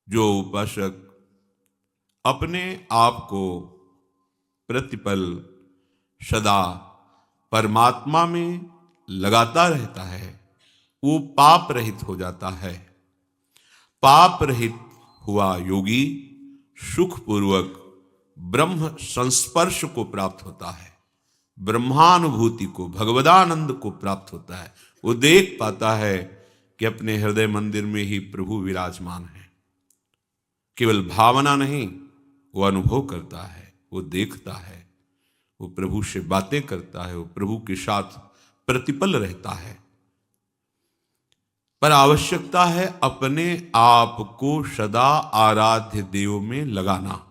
जो उपासक अपने आप को प्रतिपल सदा परमात्मा में लगाता रहता है, वो पाप रहित हो जाता है। पाप रहित हुआ योगी सुखपूर्वक ब्रह्म संस्पर्श को प्राप्त होता है, ब्रह्मानुभूति को, भगवदानंद को प्राप्त होता है। वो देख पाता है कि अपने हृदय मंदिर में ही प्रभु विराजमान है। केवल भावना नहीं, वो अनुभव करता है, वो देखता है, वो प्रभु से बातें करता है, वो प्रभु के साथ प्रतिपल रहता है। पर आवश्यकता है अपने आप को सदा आराध्य देव में लगाना।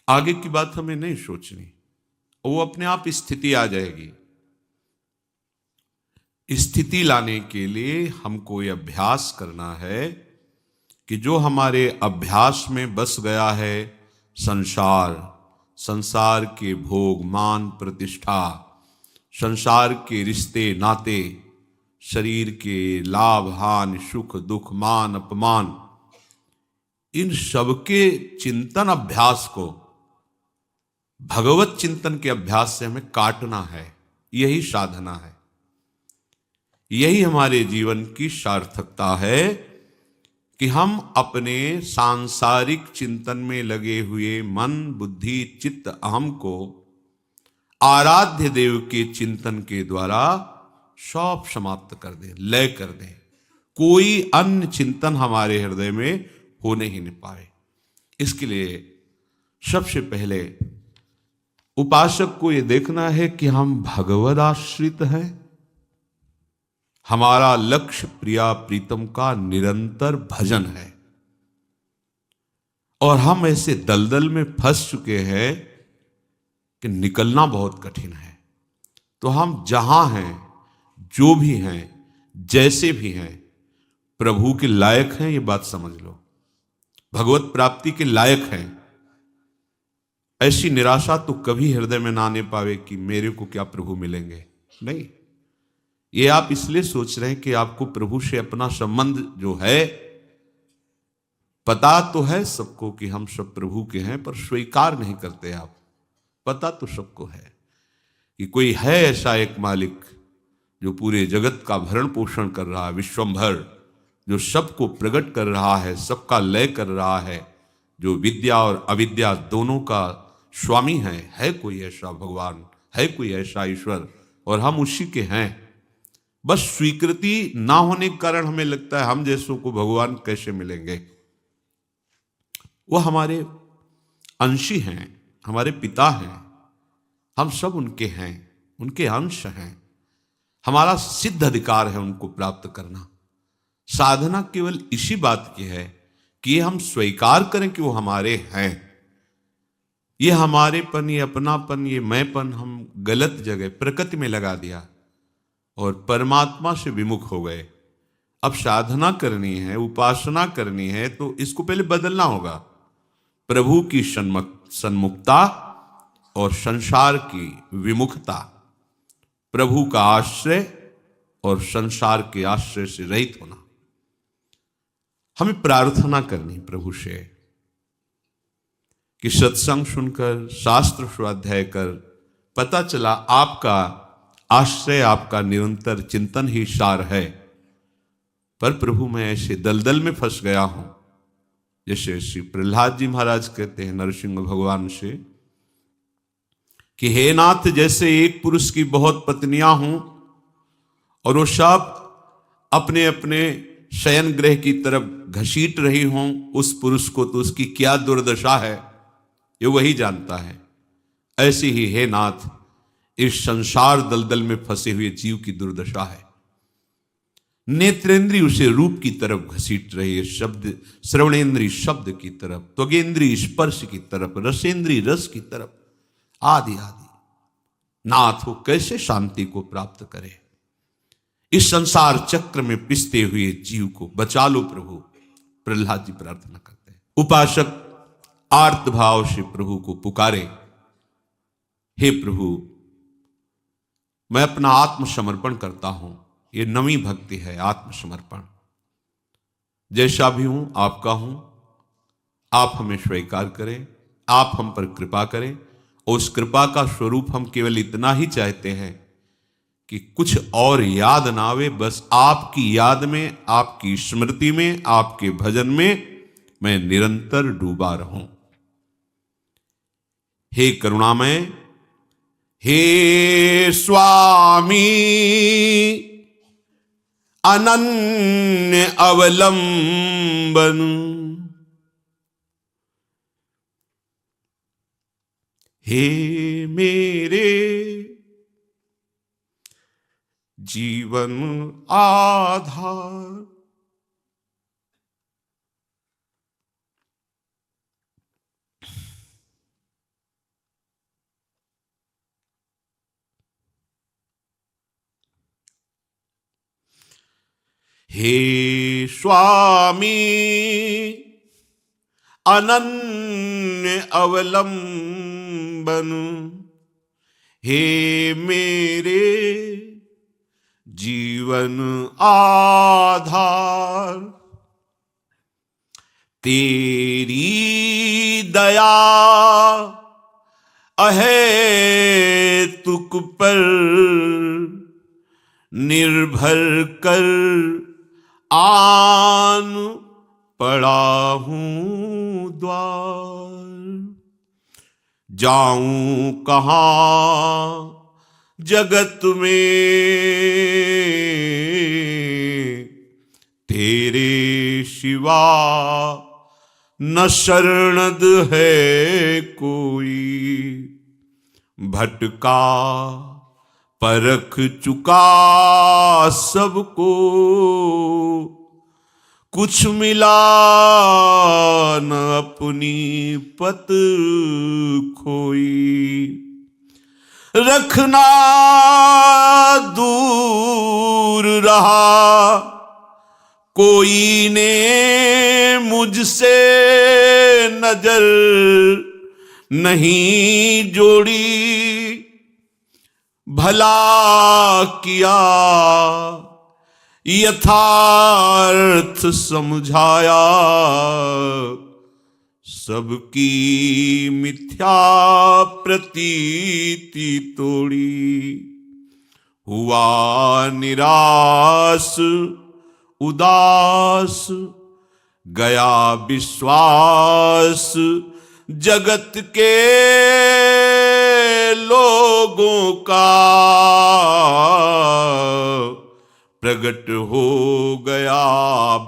आगे की बात हमें नहीं सोचनी, वो अपने आप स्थिति आ जाएगी। स्थिति लाने के लिए हमको ये अभ्यास करना है कि जो हमारे अभ्यास में बस गया है संसार, संसार के भोग, मान, प्रतिष्ठा, संसार के रिश्ते नाते, शरीर के लाभ हानि, सुख दुख, मान अपमान, इन सबके चिंतन अभ्यास को भगवत चिंतन के अभ्यास से हमें काटना है। यही साधना है, यही हमारे जीवन की सार्थकता है कि हम अपने सांसारिक चिंतन में लगे हुए मन, बुद्धि, चित्त, अहम को आराध्य देव के चिंतन के द्वारा सब समाप्त कर दें, लय कर दें। कोई अन्य चिंतन हमारे हृदय में होने ही नहीं पाए। इसके लिए सबसे पहले उपासक को यह देखना है कि हम भगवद आश्रित हैं। हमारा लक्ष्य प्रिया प्रीतम का निरंतर भजन है और हम ऐसे दलदल में फंस चुके हैं कि निकलना बहुत कठिन है। तो हम जहां हैं, जो भी हैं, जैसे भी हैं, प्रभु के लायक हैं, ये बात समझ लो। भगवत प्राप्ति के लायक हैं। ऐसी निराशा तो कभी हृदय में ना आने पावे कि मेरे को क्या प्रभु मिलेंगे। नहीं, ये आप इसलिए सोच रहे हैं कि आपको प्रभु से अपना संबंध जो है, पता तो है सबको कि हम सब प्रभु के हैं, पर स्वीकार नहीं करते आप। पता तो सबको है कि कोई है ऐसा एक मालिक जो पूरे जगत का भरण पोषण कर रहा है, विश्वंभर, जो सबको प्रकट कर रहा है, सबका लय कर रहा है, जो विद्या और अविद्या दोनों का स्वामी है कोई ऐसा भगवान, है कोई ऐसा ईश्वर, और हम उसी के हैं। बस स्वीकृति ना होने के कारण हमें लगता है हम जैसों को भगवान कैसे मिलेंगे। वो हमारे अंशी हैं, हमारे पिता हैं, हम सब उनके हैं, उनके अंश हैं। हमारा सिद्ध अधिकार है उनको प्राप्त करना। साधना केवल इसी बात की है कि हम स्वीकार करें कि वो हमारे हैं। ये हमारेपन, ये अपनापन, ये मैंपन हम गलत जगह प्रकृति में लगा दिया और परमात्मा से विमुख हो गए। अब साधना करनी है, उपासना करनी है, तो इसको पहले बदलना होगा। प्रभु की सन्मुखता और संसार की विमुखता, प्रभु का आश्रय और संसार के आश्रय से रहित होना। हमें प्रार्थना करनी प्रभु से कि सत्संग सुनकर, शास्त्र स्वाध्याय कर पता चला आपका आश्रय, आपका निरंतर चिंतन ही सार है, पर प्रभु मैं ऐसे दलदल में फंस गया हूं। जैसे श्री प्रहलाद जी महाराज कहते हैं नरसिंह भगवान से कि हे नाथ, जैसे एक पुरुष की बहुत पत्नियां हों और वो सब अपने अपने शयन गृह की तरफ घसीट रही हों उस पुरुष को, तो उसकी क्या दुर्दशा है ये वही जानता है। ऐसे ही हे नाथ, इस संसार दलदल में फंसे हुए जीव की दुर्दशा है। नेत्रेंद्रिय उसे रूप की तरफ घसीट रही है, शब्द श्रवणेंद्रिय शब्द की तरफ, त्वगेंद्रिय स्पर्श की तरफ, रसेंद्रिय रस की तरफ, आदि आदि। नाथ वो कैसे शांति को प्राप्त करे। इस संसार चक्र में पिसते हुए जीव को बचा लो प्रभु। प्रहलाद जी प्रार्थना करते हैं। उपासक आर्त भाव से प्रभु को पुकारे, हे प्रभु मैं अपना आत्मसमर्पण करता हूं। ये नवी भक्ति है, आत्मसमर्पण। जैसा भी हूं आपका हूं, आप हमें स्वीकार करें, आप हम पर कृपा करें। उस कृपा का स्वरूप हम केवल इतना ही चाहते हैं कि कुछ और याद ना आवे, बस आपकी याद में, आपकी स्मृति में, आपके भजन में मैं निरंतर डूबा रहूं। हे करुणामय, हे स्वामी अनन्य अवलंबन, हे मेरे जीवन आधार, हे स्वामी अनन्य अवलंबन, हे मेरे जीवन आधार, तेरी दया अहेतुक पर निर्भर कर आन पड़ा हूं द्वार। जाऊं कहां जगत में तेरे सिवा न शरणद है कोई। भटका परख चुका सबको, कुछ मिला न अपनी पत खोई। रखना दूर रहा कोई ने मुझसे नजर नहीं जोड़ी। भला किया यथार्थ समझाया, सबकी मिथ्या प्रतीति तोड़ी। हुआ निराश उदास गया विश्वास, जगत के लोगों का प्रगट हो गया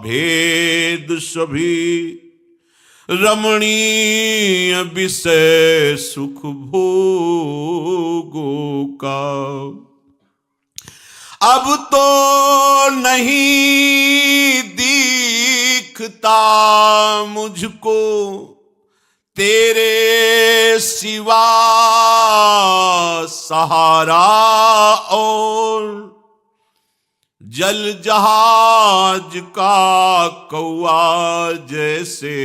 भेद सभी। रमणीय विषय सुख भोगों का, अब तो नहीं दिखता मुझको तेरे सिवा सहारा और। जल जहाज का कौआ जैसे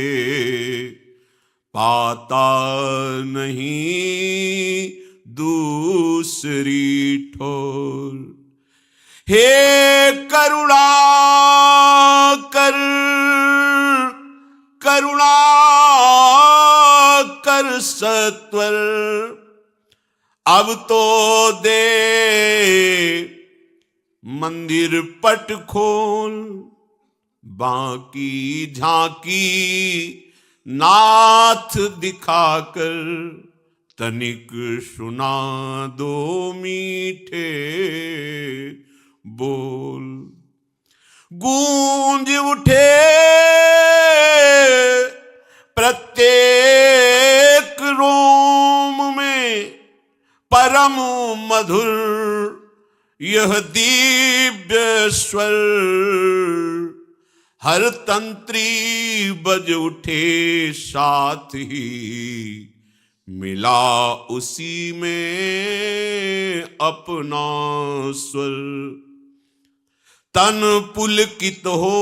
पाता नहीं दूसरी ठोर। हे करुणा कर करुणा कर सत्वर, अब तो दे मंदिर पट खोल। बाकी झांकी नाथ दिखाकर, तनिक सुना दो मीठे बोल। गूंज उठे प्रत्येक रोम में परम मधुर यह दिव्य स्वर। हर तंत्री बज उठे साथ ही मिला उसी में अपना स्वर। तन पुलकित हो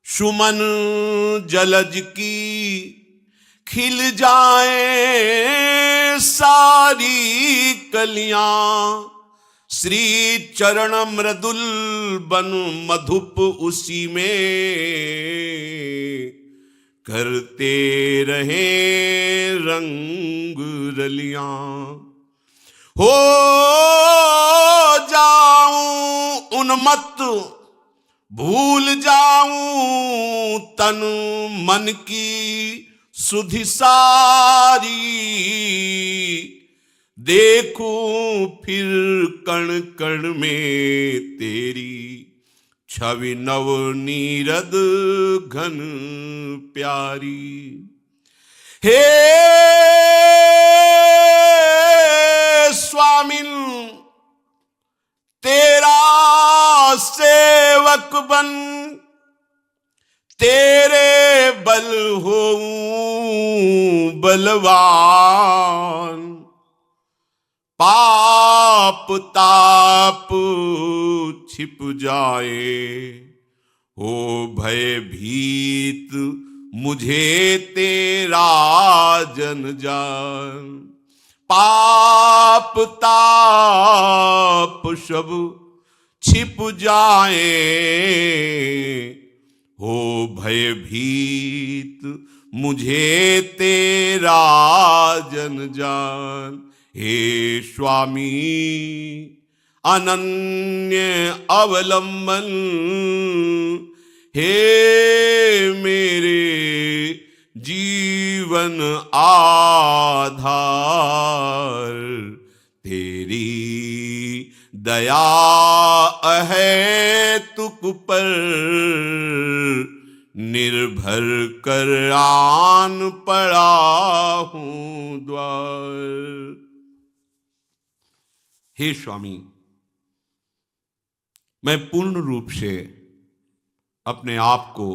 सुमन जलज की, खिल जाए सारी कलियां श्री चरण मृदुल बन मधुप उसी में करते रहे रंग रलियां। हो जाऊं उन्मत्त भूल जाऊं तन मन की सुधि सारी, देखूं फिर कण कण में तेरी छवि नव नीरद घन प्यारी। हे स्वामिन तेरा सेवक बन तेरे बल होऊं बलवान, पाप ताप छिप जाए हो भयभीत मुझे तेरा जन जान। पाप ताप सब छिप जाए हो भयभीत मुझे तेरा जन जान। हे स्वामी अनन्य अवलंबन, हे मेरे जीवन आधार, तेरी दया है तुक पर निर्भर कर आन पड़ा हूं द्वार। हे स्वामी मैं पूर्ण रूप से अपने आप को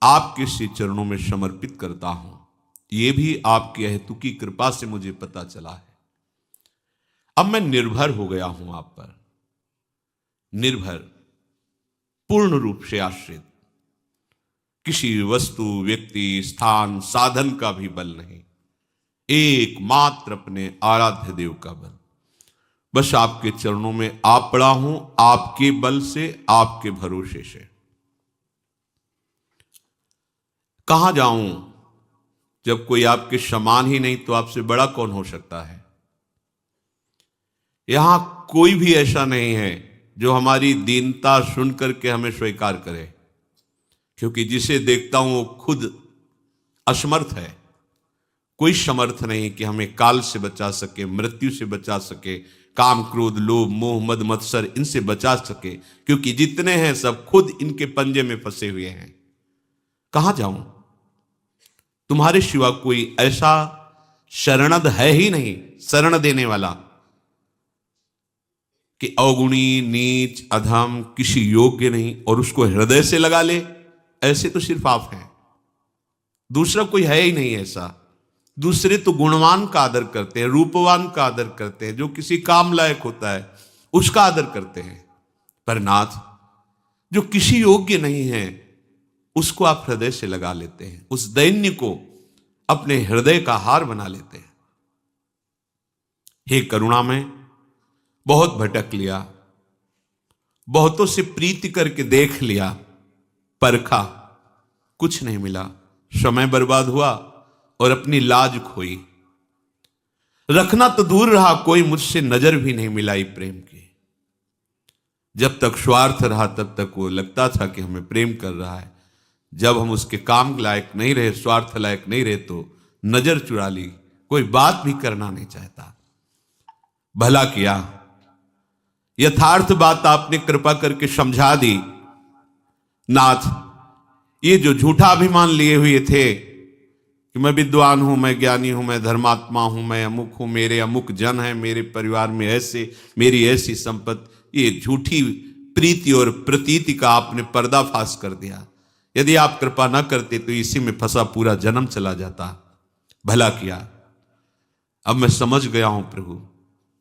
आपके श्री चरणों में समर्पित करता हूं। ये भी आपकी अहेतुकी कृपा से मुझे पता चला है। अब मैं निर्भर हो गया हूं आप पर, निर्भर, पूर्ण रूप से आश्रित। किसी वस्तु, व्यक्ति, स्थान, साधन का भी बल नहीं, एकमात्र अपने आराध्य देव का बल। बस आपके चरणों में आ पड़ा हूं, आपके बल से, आपके भरोसे से। कहां जाऊं जब कोई आपके समान ही नहीं, तो आपसे बड़ा कौन हो सकता है। यहां कोई भी ऐसा नहीं है जो हमारी दीनता सुन करके हमें स्वीकार करे, क्योंकि जिसे देखता हूं वो खुद असमर्थ है। कोई समर्थ नहीं कि हमें काल से बचा सके, मृत्यु से बचा सके, काम क्रोध लोभ मोह मद मत्सर इनसे बचा सके, क्योंकि जितने हैं सब खुद इनके पंजे में फंसे हुए हैं। कहां जाऊं, तुम्हारे सिवा कोई ऐसा शरणद है ही नहीं, शरण देने वाला, कि अवगुणी नीच अधम किसी योग्य नहीं और उसको हृदय से लगा ले, ऐसे तो सिर्फ आप हैं, दूसरा कोई है ही नहीं ऐसा। दूसरे तो गुणवान का आदर करते हैं, रूपवान का आदर करते हैं, जो किसी काम लायक होता है उसका आदर करते हैं, पर नाथ जो किसी योग्य नहीं है उसको आप हृदय से लगा लेते हैं, उस दैन्य को अपने हृदय का हार बना लेते हैं। हे करुणा में बहुत भटक लिया, बहुतों से प्रीति करके देख लिया, परखा, कुछ नहीं मिला, समय बर्बाद हुआ और अपनी लाज खोई। रखना तो दूर रहा, कोई मुझसे नजर भी नहीं मिलाई प्रेम की। जब तक स्वार्थ रहा तब तक वो लगता था कि हमें प्रेम कर रहा है, जब हम उसके काम लायक नहीं रहे, स्वार्थ लायक नहीं रहे, तो नजर चुरा ली, कोई बात भी करना नहीं चाहता। भला किया, यथार्थ बात आपने कृपा करके समझा दी। नाथ ये जो झूठा अभिमान लिए हुए थे कि मैं विद्वान हूं, मैं ज्ञानी हूं, मैं धर्मात्मा हूं, मैं अमुक हूं, मेरे अमुक जन है, मेरे परिवार में ऐसे, मेरी ऐसी संपत्ति, ये झूठी प्रीति और प्रतीति का आपने पर्दाफाश कर दिया। यदि आप कृपा न करते तो इसी में फंसा पूरा जन्म चला जाता। भला किया, अब मैं समझ गया हूं प्रभु,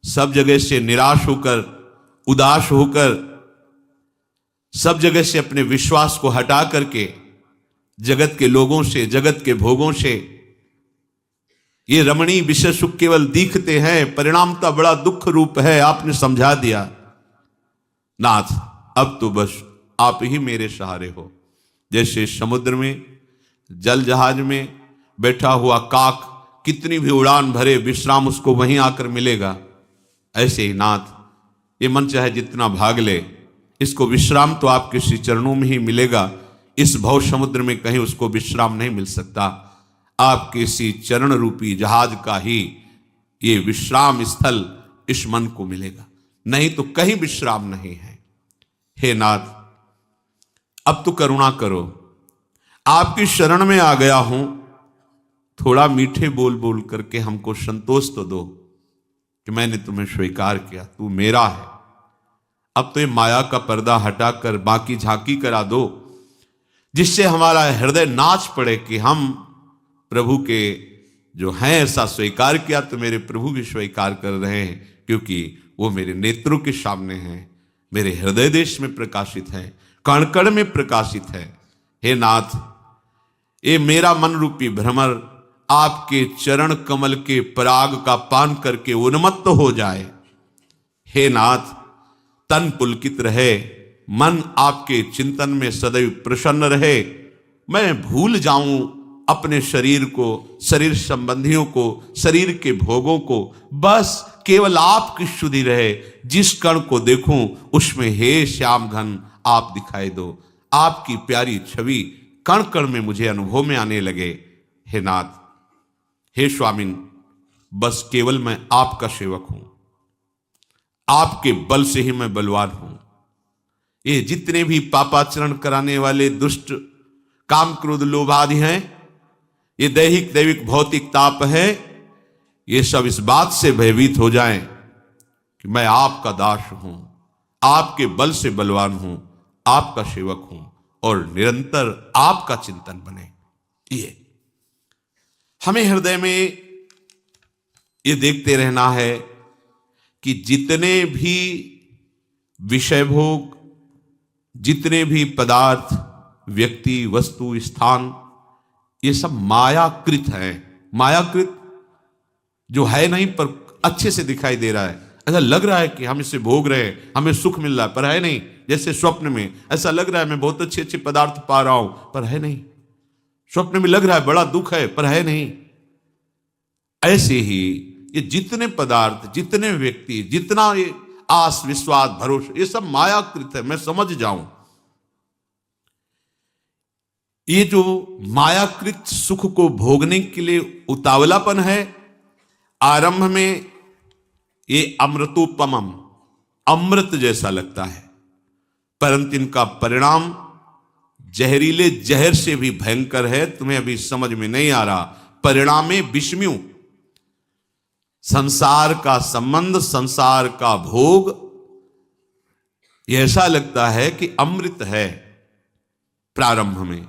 सब जगह से निराश होकर, उदास होकर, सब जगह से अपने विश्वास को हटा करके, जगत के लोगों से, जगत के भोगों से ये रमणीय विषय सुख केवल दिखते हैं, परिणामता बड़ा दुख रूप है। आपने समझा दिया नाथ, अब तो बस आप ही मेरे सहारे हो। जैसे समुद्र में जल जहाज में बैठा हुआ काक कितनी भी उड़ान भरे, विश्राम उसको वहीं आकर मिलेगा, ऐसे ही नाथ ये मन चाहे जितना भाग ले, इसको विश्राम तो आपके श्री चरणों में ही मिलेगा। इस भव समुद्र में कहीं उसको विश्राम नहीं मिल सकता। आपके इसी चरण रूपी जहाज का ही ये विश्राम स्थल इस मन को मिलेगा, नहीं तो कहीं विश्राम नहीं है। हे नाथ, अब तो करुणा करो, आपकी शरण में आ गया हूं, थोड़ा मीठे बोल बोल करके हमको संतोष तो दो कि मैंने तुम्हें स्वीकार किया, तू मेरा है। अब तो ये माया का पर्दा हटाकर बाकी झांकी करा दो, जिससे हमारा हृदय नाच पड़े कि हम प्रभु के जो हैं ऐसा स्वीकार किया, तो मेरे प्रभु भी स्वीकार कर रहे हैं, क्योंकि वो मेरे नेत्रों के सामने हैं, मेरे हृदय देश में प्रकाशित है, कण कण में प्रकाशित है। हे नाथ, ये मेरा मन रूपी भ्रमर आपके चरण कमल के पराग का पान करके उन्मत्त हो जाए। हे नाथ, तन पुलकित रहे, मन आपके चिंतन में सदैव प्रसन्न रहे, मैं भूल जाऊं अपने शरीर को, शरीर संबंधियों को, शरीर के भोगों को, बस केवल आपकी शुद्धि रहे। जिस कण को देखूं उसमें हे श्याम घन आप दिखाई दो, आपकी प्यारी छवि कण कण में मुझे अनुभव में आने लगे। हे नाथ, हे स्वामिन, बस केवल मैं आपका सेवक हूं, आपके बल से ही मैं बलवान हूं। ये जितने भी पापाचरण कराने वाले दुष्ट काम क्रोध लोभ आदि हैं, ये दैहिक दैविक भौतिक ताप है, ये सब इस बात से भयभीत हो जाएं कि मैं आपका दास हूं, आपके बल से बलवान हूं, आपका सेवक हूं, और निरंतर आपका चिंतन बने। ये हमें हृदय में ये देखते रहना है कि जितने भी विषय भोग, जितने भी पदार्थ, व्यक्ति, वस्तु, स्थान, ये सब मायाकृत है। मायाकृत जो है नहीं पर अच्छे से दिखाई दे रहा है, ऐसा लग रहा है कि हम इसे भोग रहे हैं, हमें सुख मिल रहा है, पर है नहीं। जैसे स्वप्न में ऐसा लग रहा है मैं बहुत अच्छे अच्छे पदार्थ पा रहा हूं, पर है नहीं। स्वप्न में लग रहा है बड़ा दुख है, पर है नहीं। ऐसे ही ये जितने पदार्थ, जितने व्यक्ति, जितना ये आस विश्वास भरोसा, ये सब मायाकृत है, मैं समझ जाऊं। ये जो मायाकृत सुख को भोगने के लिए उतावलापन है, आरंभ में ये अमृतोपमम, अमृत जैसा लगता है, परंतु इनका परिणाम जहरीले जहर से भी भयंकर है। तुम्हें अभी समझ में नहीं आ रहा। परिणामे विषम्यु, संसार का संबंध, संसार का भोग, ऐसा लगता है कि अमृत है प्रारंभ में,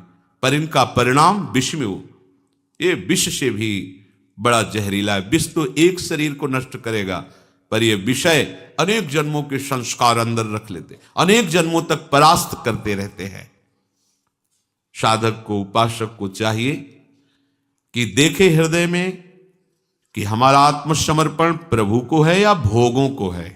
पर इनका परिणाम विषम्यु, ये विष से भी बड़ा जहरीला है। विष तो एक शरीर को नष्ट करेगा, पर यह विषय अनेक जन्मों के संस्कार अंदर रख लेते, अनेक जन्मों तक परास्त करते रहते हैं। साधक को, उपासक को चाहिए कि देखे हृदय में कि हमारा आत्मसमर्पण प्रभु को है या भोगों को है।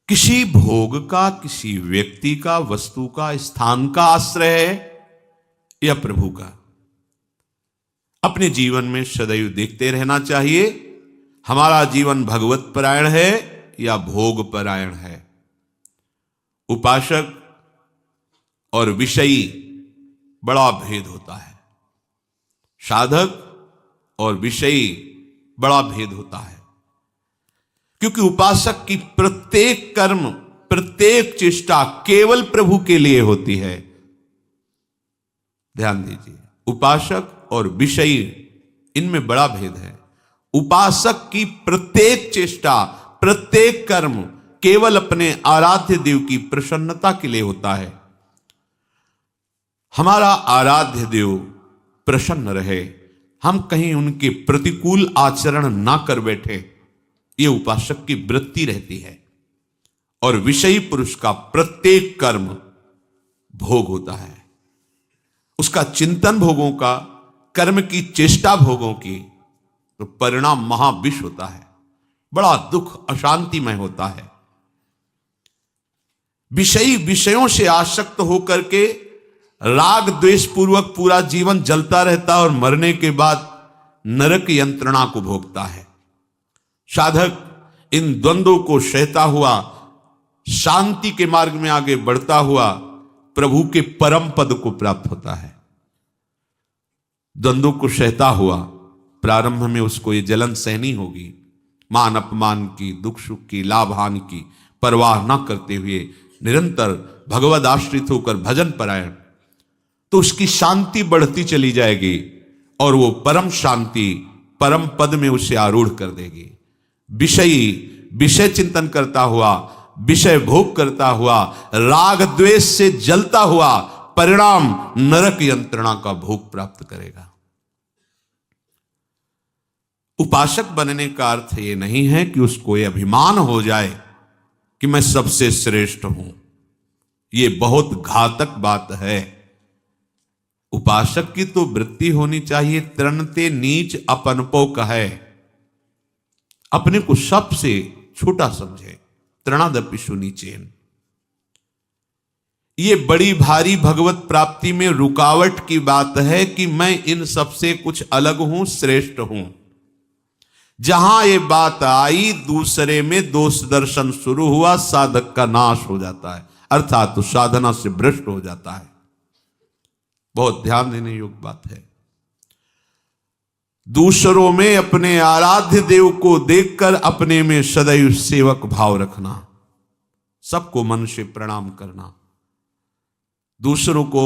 किसी भोग का, किसी व्यक्ति का, वस्तु का, स्थान का आश्रय है या प्रभु का। अपने जीवन में सदैव देखते रहना चाहिए, हमारा जीवन भगवत परायण है या भोग परायण है। उपासक और विषयी बड़ा भेद होता है, साधक और विषयी बड़ा भेद होता है, क्योंकि उपासक की प्रत्येक कर्म, प्रत्येक चेष्टा केवल प्रभु के लिए होती है। ध्यान दीजिए, उपासक और विषयी, इनमें बड़ा भेद है। उपासक की प्रत्येक चेष्टा, प्रत्येक कर्म केवल अपने आराध्य देव की प्रसन्नता के लिए होता है। हमारा आराध्य देव प्रसन्न रहे, हम कहीं उनके प्रतिकूल आचरण ना कर बैठे, ये उपासक की वृत्ति रहती है। और विषयी पुरुष का प्रत्येक कर्म भोग होता है, उसका चिंतन भोगों का, कर्म की चेष्टा भोगों की, तो परिणाम महाविष होता है, बड़ा दुख अशांतिमय होता है। विषयी विषयों से आसक्त होकर के राग द्वेष पूर्वक पूरा जीवन जलता रहता है और मरने के बाद नरक यंत्रणा को भोगता है। साधक इन द्वंद्वों को सहता हुआ शांति के मार्ग में आगे बढ़ता हुआ प्रभु के परम पद को प्राप्त होता है। द्वंद्वों को सहता हुआ प्रारंभ में उसको ये जलन सहनी होगी, मान अपमान की, दुख सुख की, लाभ हानि की परवाह न करते हुए निरंतर भगवद आश्रित होकर भजन परायण, तो उसकी शांति बढ़ती चली जाएगी और वो परम शांति परम पद में उसे आरूढ़ कर देगी। विषय चिंतन करता हुआ, विषय भोग करता हुआ, राग द्वेष से जलता हुआ परिणाम नरक यंत्रणा का भोग प्राप्त करेगा। उपासक बनने का अर्थ यह नहीं है कि उसको यह अभिमान हो जाए कि मैं सबसे श्रेष्ठ हूं। यह बहुत घातक बात है। उपासक की तो वृत्ति होनी चाहिए तृणते नीच अपनपो कहे, अपने को सबसे छोटा समझे, तृणादपि सुनीचेन। ये बड़ी भारी भगवत प्राप्ति में रुकावट की बात है कि मैं इन सबसे कुछ अलग हूं, श्रेष्ठ हूं। जहां ये बात आई दूसरे में दोष दर्शन शुरू हुआ, साधक का नाश हो जाता है, अर्थात तो साधना से भ्रष्ट हो जाता है। बहुत ध्यान देने योग्य बात है। दूसरों में अपने आराध्य देव को देखकर अपने में सदैव सेवक भाव रखना, सबको मन से प्रणाम करना, दूसरों को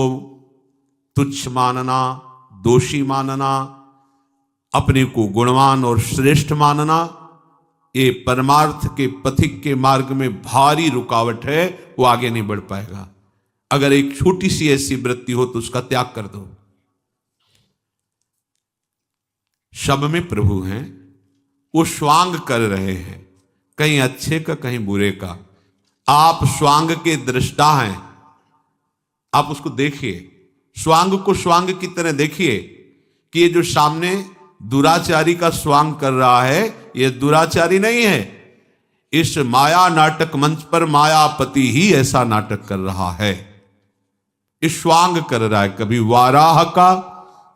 तुच्छ मानना, दोषी मानना, अपने को गुणवान और श्रेष्ठ मानना, ये परमार्थ के पथिक के मार्ग में भारी रुकावट है, वो आगे नहीं बढ़ पाएगा। अगर एक छोटी सी ऐसी वृत्ति हो तो उसका त्याग कर दो। सब में प्रभु हैं, वो स्वांग कर रहे हैं, कहीं अच्छे का कहीं बुरे का। आप स्वांग के दृष्टा हैं, आप उसको देखिए, स्वांग को स्वांग की तरह देखिए कि ये जो सामने दुराचारी का स्वांग कर रहा है, ये दुराचारी नहीं है। इस माया नाटक मंच पर मायापति ही ऐसा नाटक कर रहा है। इस स्वांग कर रहा है, कभी वाराह का,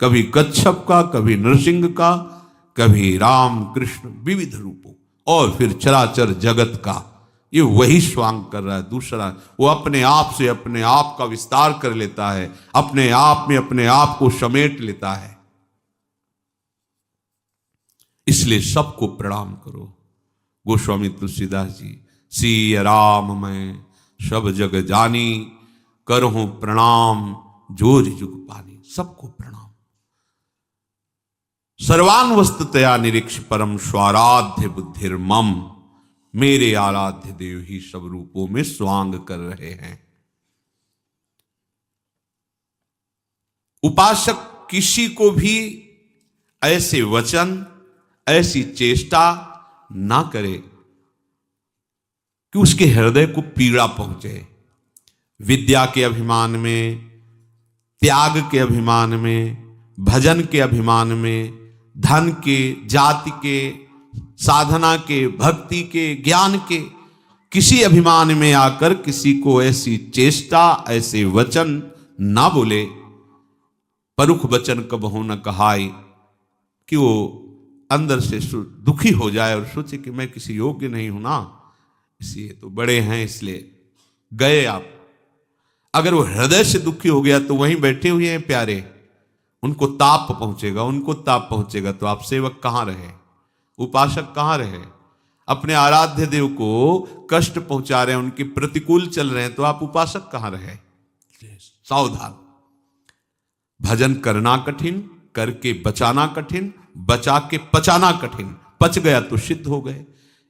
कभी कच्छप का, कभी नरसिंह का, कभी राम कृष्ण विविध रूपों, और फिर चराचर जगत का। ये वही स्वांग कर रहा है। दूसरा वो अपने आप से अपने आप का विस्तार कर लेता है, अपने आप में अपने आप को समेट लेता है। इसलिए सबको प्रणाम करो। गोस्वामी तुलसीदास जी, सिय राम मैं सब जग जानी, करहूं प्रणाम जोर जुग पानी। सबको प्रणाम। सर्वान वस्तुतया निरीक्ष परम स्वाराध्य बुद्धिर्मम, मेरे आराध्य देव ही सब रूपों में स्वांग कर रहे हैं। उपासक किसी को भी ऐसे वचन, ऐसी चेष्टा ना करे कि उसके हृदय को पीड़ा पहुंचे। विद्या के अभिमान में, त्याग के अभिमान में, भजन के अभिमान में, धन के, जाति के, साधना के, भक्ति के, ज्ञान के किसी अभिमान में आकर किसी को ऐसी चेष्टा, ऐसे वचन ना बोले। परुख वचन कबहु न कहाई, कि वो अंदर से दुखी हो जाए और सोचे कि मैं किसी योग्य नहीं हूं ना, इसलिए तो बड़े हैं इसलिए गए आप। अगर वो हृदय से दुखी हो गया तो वहीं बैठे हुए हैं प्यारे, उनको ताप पहुंचेगा, उनको ताप पहुंचेगा तो आप सेवक कहां रहे, उपासक कहां रहे। अपने आराध्य देव को कष्ट पहुंचा रहे हैं, उनके प्रतिकूल चल रहे हैं, तो आप उपासक कहां रहे। सावधान। भजन करना कठिन, करके बचाना कठिन, बचा के पचाना कठिन। पच गया तो सिद्ध हो गए।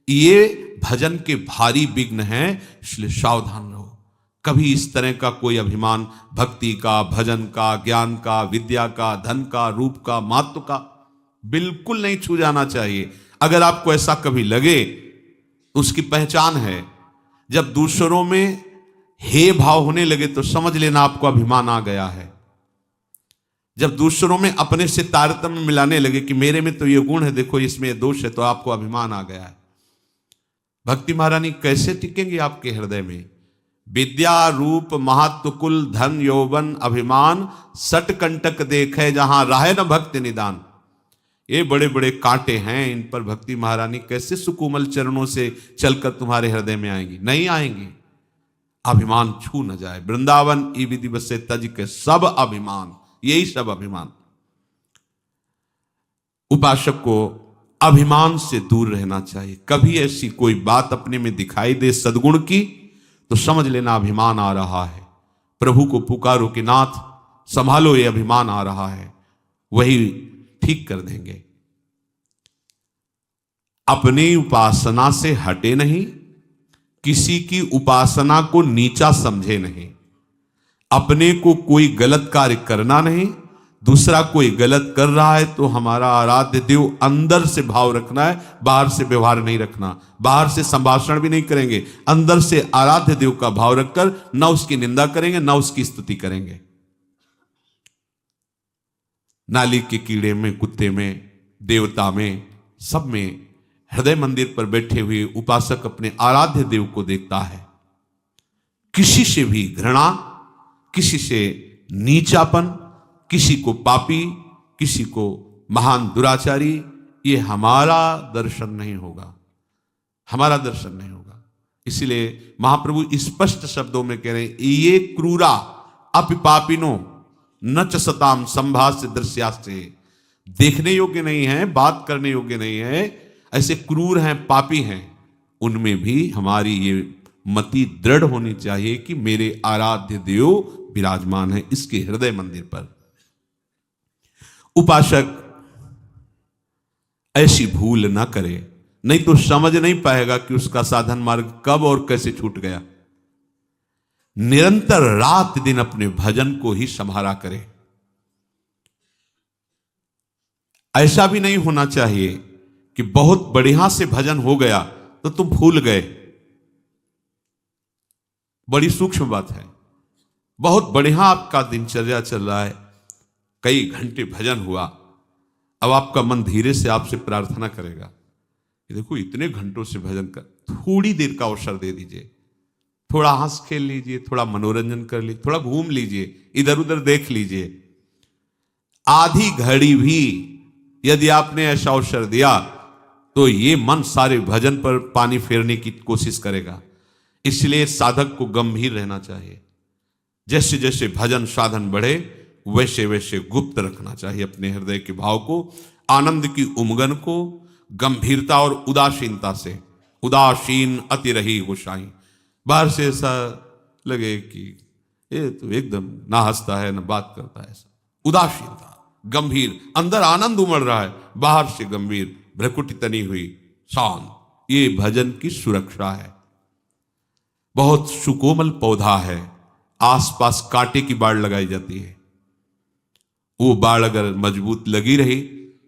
ये भजन के भारी विघ्न हैं, इसलिए सावधान रहो। कभी इस तरह का कोई अभिमान भक्ति का, भजन का, ज्ञान का, विद्या का, धन का, रूप का, महत्व का बिल्कुल नहीं छू जाना चाहिए। अगर आपको ऐसा कभी लगे तो उसकी पहचान है, जब दूसरों में हे भाव होने लगे तो समझ लेना आपको अभिमान आ गया है। जब दूसरों में अपने से तारतम्य मिलाने लगे कि मेरे में तो ये गुण है, देखो इसमें ये दोष है, तो आपको अभिमान आ गया है। भक्ति महारानी कैसे टिकेंगी आपके हृदय में? विद्या रूप महत्व कुल धन यौवन अभिमान सट कंटक देखे जहां राहे न भक्ति निदान। ये बड़े बड़े कांटे हैं, इन पर भक्ति महारानी कैसे सुकोमल चरणों से चलकर तुम्हारे हृदय में आएंगी? नहीं आएंगी। अभिमान छू न जाए। वृंदावन ई विधि बसे तज के सब अभिमान, यही सब अभिमान। उपासक को अभिमान से दूर रहना चाहिए। कभी ऐसी कोई बात अपने में दिखाई दे सद्गुण की तो समझ लेना अभिमान आ रहा है। प्रभु को पुकारो कि नाथ संभालो, ये अभिमान आ रहा है, वही ठीक कर देंगे। अपनी उपासना से हटे नहीं, किसी की उपासना को नीचा समझे नहीं। अपने को कोई गलत कार्य करना नहीं, दूसरा कोई गलत कर रहा है तो हमारा आराध्य देव अंदर से भाव रखना है, बाहर से व्यवहार नहीं रखना। बाहर से संभाषण भी नहीं करेंगे, अंदर से आराध्य देव का भाव रखकर न उसकी निंदा करेंगे न उसकी स्तुति करेंगे। नाली के कीड़े में, कुत्ते में, देवता में, सब में हृदय मंदिर पर बैठे हुए उपासक अपने आराध्य देव को देखता है। किसी से भी घृणा, किसी से नीचापन, किसी को पापी, किसी को महान दुराचारी, ये हमारा दर्शन नहीं होगा, हमारा दर्शन नहीं होगा। इसलिए महाप्रभु स्पष्ट शब्दों में कह रहे हैं, ये क्रूरा अपि पापिनो न च सताम संभाष्य दृश्यास्ते। देखने योग्य नहीं है, बात करने योग्य नहीं है, ऐसे क्रूर हैं, पापी हैं, उनमें भी हमारी ये मति दृढ़ होनी चाहिए कि मेरे आराध्य देव विराजमान है इसके हृदय मंदिर पर। उपासक ऐसी भूल ना करे, नहीं तो समझ नहीं पाएगा कि उसका साधन मार्ग कब और कैसे छूट गया। निरंतर रात दिन अपने भजन को ही संभाला करे। ऐसा भी नहीं होना चाहिए कि बहुत बढ़िया से भजन हो गया तो तुम भूल गए। बड़ी सूक्ष्म बात है। बहुत बढ़िया आपका दिनचर्या चल रहा है, कई घंटे भजन हुआ, अब आपका मन धीरे से आपसे प्रार्थना करेगा कि देखो इतने घंटों से भजन कर, थोड़ी देर का अवसर दे दीजिए, थोड़ा हंस खेल लीजिए, थोड़ा मनोरंजन कर लीजिए, थोड़ा घूम लीजिए, इधर उधर देख लीजिए। आधी घड़ी भी यदि आपने ऐसा अवसर दिया तो ये मन सारे भजन पर पानी फेरने की कोशिश करेगा। इसलिए साधक को गंभीर रहना चाहिए। जैसे जैसे भजन साधन बढ़े वैसे वैसे गुप्त रखना चाहिए अपने हृदय के भाव को, आनंद की उमगन को गंभीरता और उदासीनता से। उदासीन अति रही गोसाई। बाहर से ऐसा लगे कि ये तो एकदम ना हंसता है ना बात करता है, ऐसा उदासीनता, गंभीर, अंदर आनंद उमड़ रहा है, बाहर से गंभीर, भ्रकुटी तनी हुई, शांत। ये भजन की सुरक्षा है। बहुत सुकोमल पौधा है, आसपास कांटे की बाड़ लगाई जाती है, वो बाड़ अगर मजबूत लगी रही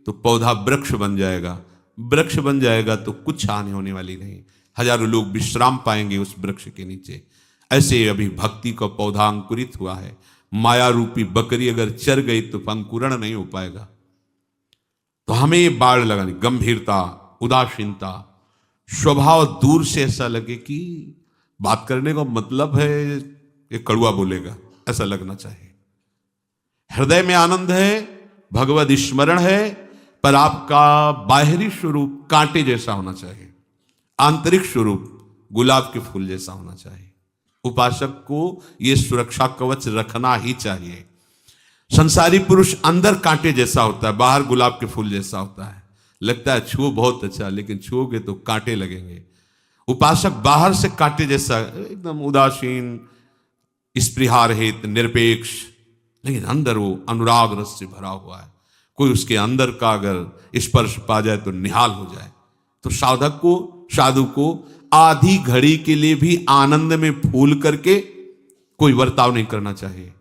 तो पौधा वृक्ष बन जाएगा। वृक्ष बन जाएगा तो कुछ हानि होने वाली नहीं, हजारों लोग विश्राम पाएंगे उस वृक्ष के नीचे। ऐसे अभी भक्ति का पौधा अंकुरित हुआ है। माया रूपी बकरी अगर चर गई तो अंकुरण नहीं हो पाएगा। तो हमें ये बाड़ लगानी, गंभीरता, उदासीनता, स्वभाव दूर से ऐसा लगे कि बात करने का मतलब है ये कड़वा बोलेगा, ऐसा लगना चाहिए। हृदय में आनंद है, भगवद स्मरण है, पर आपका बाहरी स्वरूप कांटे जैसा होना चाहिए, आंतरिक स्वरूप गुलाब के फूल जैसा होना चाहिए। उपासक को यह सुरक्षा कवच रखना ही चाहिए। संसारी पुरुष अंदर कांटे जैसा होता है, बाहर गुलाब के फूल जैसा होता है। लगता है छुओ बहुत अच्छा, लेकिन छुओगे तो कांटे लगेंगे। उपासक बाहर से कांटे जैसा, एकदम उदासीन, स्पृहा रहित, निरपेक्ष, लेकिन अंदर वो अनुराग रस से भरा हुआ है। कोई उसके अंदर का अगर स्पर्श पा जाए तो निहाल हो जाए। तो साधक को, साधु को आधी घड़ी के लिए भी आनंद में फूल करके कोई बर्ताव नहीं करना चाहिए।